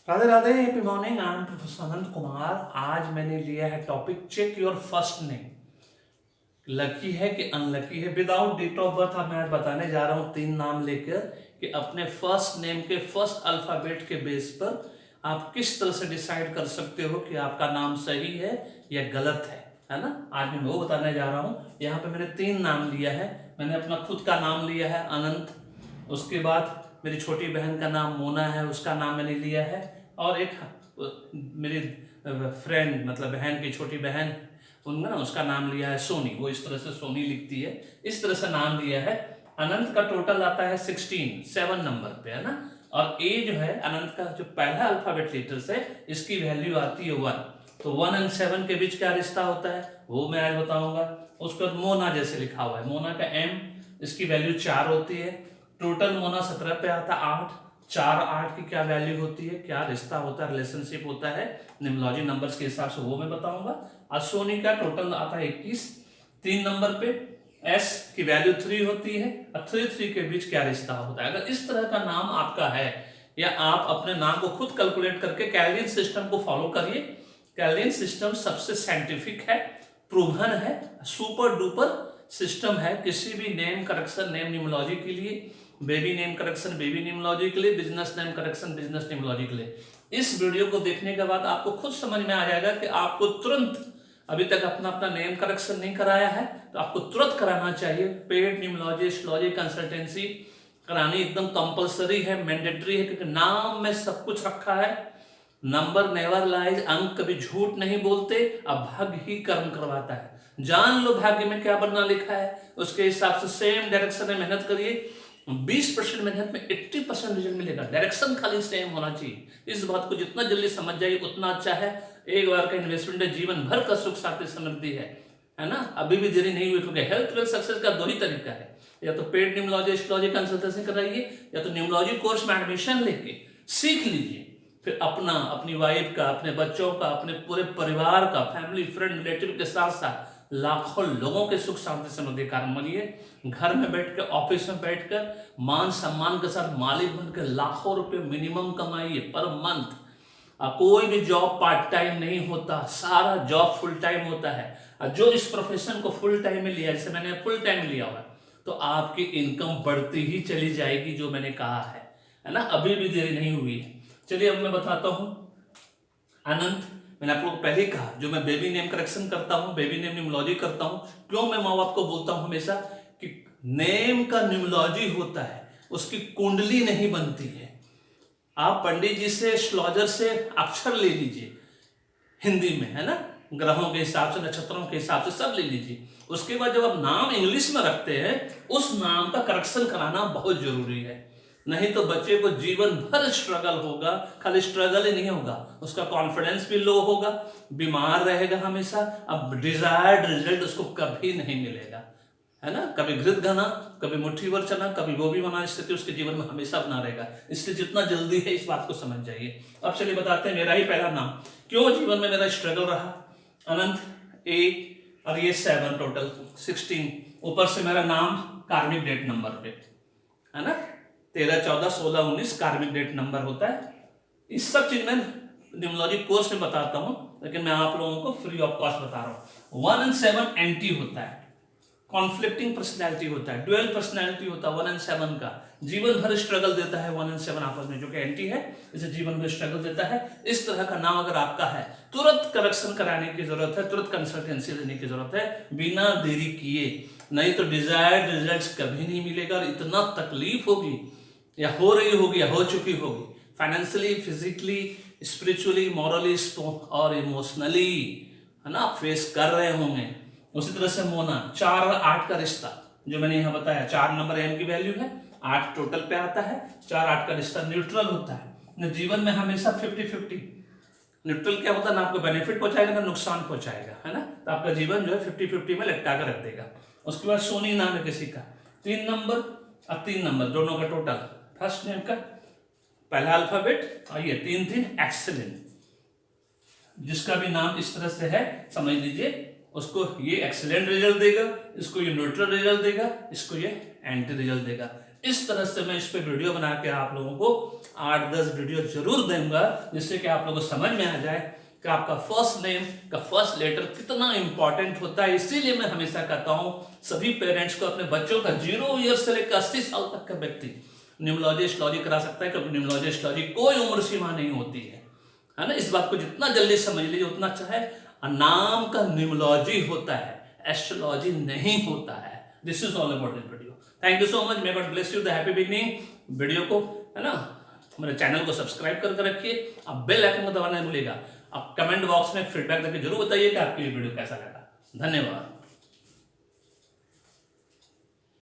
Radhe Radhe, happy morning. I am professor Anant Kumar. आज मैंने लिया है topic check your first name. Lucky है कि अनलकी है। विदाउट डेट ऑफ बर्थ मैं आज बताने जा रहा हूँ 3 नाम लेकर कि अपने फर्स्ट नेम के फर्स्ट अल्फाबेट के बेस पर आप किस तरह से डिसाइड कर सकते हो कि आपका नाम सही है या गलत है ना। आज मैं वो बताने जा रहा हूँ। यहाँ पे मैंने 3 नाम लिया है। मैंने अपना खुद का नाम लिया है अनंत, उसके बाद मेरी छोटी बहन का नाम मोना है, उसका नाम मैंने लिया है, और एक मेरी फ्रेंड मतलब बहन की छोटी बहन उनका ना उसका नाम लिया है सोनी। वो इस तरह से सोनी लिखती है, इस तरह से नाम लिया है। अनंत का टोटल आता है 16, 7 नंबर पे है ना। और ए जो है अनंत का जो पहला अल्फाबेट लेटर्स है इसकी वैल्यू आती है 1। तो 1 और 7 के बीच क्या रिश्ता होता है वो मैं आज बताऊंगा। उसके बाद मोना जैसे लिखा हुआ है, मोना का एम, इसकी वैल्यू 4 होती है। टोटल मोना 17 पे आता है 8। 4 8 की क्या वैल्यू होती है, क्या रिश्ता होता है, रिलेशनशिप होता है निम्नोलॉजी नंबर्स के हिसाब से, वो मैं बताऊंगा। और सोनी का टोटल आता है 21। 3 नंबर पे एस की वैल्यू 3 होती है और 3 के बीच क्या रिश्ता होता है। अगर इस तरह का नाम आपका है या आप अपने नाम को खुद कैलकुलेट करके कैलविन सिस्टम को फॉलो करिए। कैलविन सिस्टम सबसे साइंटिफिक है, प्रूवन है, सुपर डुपर सिस्टम है किसी भी नेम करेक्शन नेम न्यूमोलॉजी के लिए, बेबी नेम करेक्शन बेबी न्यूमोलॉजी के लिए, बिजनेस नेम करेक्शन बिजनेस न्यूमोलॉजी के लिए। इस वीडियो को देखने के बाद आपको खुद समझ में आ जाएगा कि आपको तुरंत, अभी तक अपना अपना नेम करेक्शन नहीं कराया है तो आपको तुरंत कराना चाहिए। पेड न्यूमोलॉजी एस्ट्रोलॉजी कंसल्टेंसी करानी एकदम कंपलसरी है, मैंडेटरी है, क्योंकि नाम में सब कुछ रखा है। नंबर नेवर लाइज, अंक कभी झूठ नहीं बोलते, अब भाग्य ही कर्म करवाता है। जान लो भाग्य में क्या बनना लिखा है, उसके हिसाब से सेम डायरेक्शन में मेहनत करिए। 20% मेहनत में 80% रिजल्ट मिलेगा। डायरेक्शन खाली सेम होना चाहिए। इस बात को जितना जल्दी समझ जाइए उतना अच्छा है। एक बार का इन्वेस्टमेंट है, जीवन भर का सुख शांति समृद्धि है ना। अभी भी देरी नहीं हुई, क्योंकि हेल्थ वेल्थ सक्सेस का 2 ही तरीका है, या तो पेड न्यूमोलॉजी एस्ट्रोलॉजी कंसल्टेंसी कराइए या तो न्यूमोलॉजी कोर्स में एडमिशन लेके सीख लीजिए। फिर अपना, अपनी वाइफ का, अपने बच्चों का, अपने पूरे परिवार का, फैमिली फ्रेंड रिलेटिव के साथ साथ लाखों लोगों के सुख शांति समृद्धि कारण बनिए। घर में बैठकर, ऑफिस में बैठकर मान सम्मान के साथ मालिक बनकर लाखों रुपए मिनिमम कमाइए पर मंथ। कोई भी जॉब पार्ट टाइम नहीं होता, सारा जॉब फुल टाइम होता है। और जो इस प्रोफेशन को फुल टाइम में लिया, जैसे मैंने फुल टाइम लिया हुआ है, तो आपकी इनकम बढ़ती ही चली जाएगी, जो मैंने कहा है ना। अभी भी देरी नहीं हुई है। चलिए अब मैं बताता हूं अनंत। मैंने आप लोग पहले ही कहा, जो मैं बेबी नेम करेक्शन करता हूं, बेबी नेम न्यूमोलॉजी करता हूं, क्यों मैं माँ बाप को बोलता हूं हमेशा कि नेम का न्यूमोलॉजी होता है, उसकी कुंडली नहीं बनती है। आप पंडित जी से, एस्ट्रोलॉजर से अक्षर ले लीजिए हिंदी में, है ना, ग्रहों के हिसाब से, नक्षत्रों के हिसाब से सब ले लीजिए। उसके बाद जब आप नाम इंग्लिश में रखते हैं, उस नाम का करेक्शन कराना बहुत जरूरी है। नहीं तो बच्चे को जीवन भर स्ट्रगल होगा। खाली स्ट्रगल ही नहीं होगा, उसका कॉन्फिडेंस भी लो होगा, बीमार रहेगा हमेशा। अब डिजायर्ड रिजल्ट उसको कभी नहीं मिलेगा, है ना। कभी घृत घना, कभी मुट्ठी भर चना, कभी वो भी बना स्थिति उसके जीवन में हमेशा बना रहेगा। इसलिए जितना जल्दी है इस बात को समझ जाइए। अब चलिए बताते हैं मेरा ही पहला नाम क्यों जीवन में मेरा स्ट्रगल रहा। अनंत ए और ये 7, टोटल 16। ऊपर से मेरा नाम कार्मिक डेट नंबर पे, है ना, 13 14 16 19 कार्मिक डेट नंबर होता है। इस सब चीज में न्यूमोलॉजी कोर्स में बताता हूं, लेकिन मैं आप लोगों को फ्री ऑफ कॉस्ट बता रहा हूं। 1 और 7 एंटी होता है, कॉन्फ्लिक्टिंग पर्सनैलिटी होता है, डुअल पर्सनैलिटी होता है 1 और 7 का। जीवन भर स्ट्रगल देता है 1 और 7 आपस में, जो कि एंटी है, इसे जीवन भर स्ट्रगल देता है। इस तरह का नाम अगर आपका है, तुरंत करेक्शन कराने की जरूरत है, तुरंत कंसल्टेंसी लेने की जरूरत है, बिना देरी किए। नहीं तो डिजायर्ड रिजल्ट्स कभी नहीं मिलेगा और इतना तकलीफ होगी, या हो रही होगी या हो चुकी होगी, फाइनेंशियली, फिजिकली, स्पिरिचुअली, मॉरली और इमोशनली, है ना, फेस कर रहे होंगे। उसी तरह से मोना, 4 और 8 का रिश्ता जो मैंने यहां बताया, 4 नंबर एम की वैल्यू है, 8 टोटल पे आता है। 4 8 का रिश्ता न्यूट्रल होता है। जीवन में हमेशा 50-50। न्यूट्रल क्या होता है, ना आपको बेनिफिट पहुंचाएगा ना नुकसान पहुंचाएगा, है ना। तो आपका जीवन जो है 50-50 में लटका कर रख देगा। उसके बाद सोनी नाम है किसी का, 3 नंबर और 3 नंबर दोनों का टोटल, फर्स्ट नेम का पहला अल्फाबेट और ये 3 3 एक्सेलेंट। जिसका भी नाम इस तरह से है समझ लीजिए, उसको ये एक्सीलेंट रिजल्ट देगा, इसको ये न्यूट्रल रिजल्ट देगा, इसको ये एंटी रिजल्ट देगा। इस तरह से मैं इस पे वीडियो बना के आप लोगों को 8-10 वीडियो जरूर दूंगा, जिससे कि आप लोगों को समझ में आ जाए कि आपका फर्स्ट नेम का फर्स्ट लेटर कितना इंपॉर्टेंट होता है। इसीलिए मैं हमेशा कहता हूं सभी पेरेंट्स को अपने बच्चों का 0 ईयर से लेकर 80 साल तक का व्यक्ति न्यूमरोलॉजी एस्ट्रोलॉजी करा सकता है, क्योंकि न्यूमरोलॉजी एस्ट्रोलॉजी कोई उम्र सीमा नहीं होती है ना। इस बात को जितना जल्दी समझ लीजिए उतना अच्छा है। नाम का न्यूमरोलॉजी होता है, एस्ट्रोलॉजी नहीं होता है। This is all about this video. Thank you so much, may God bless you, the happy beginning. Video को है ना मेरे चैनल को सब्सक्राइब करके रखिए, आप बेल आइकन को दबाना नहीं भूलिएगा। आप कमेंट बॉक्स में फीडबैक देकर जरूर बताइए कि आपको ये वीडियो कैसा लगा। धन्यवाद।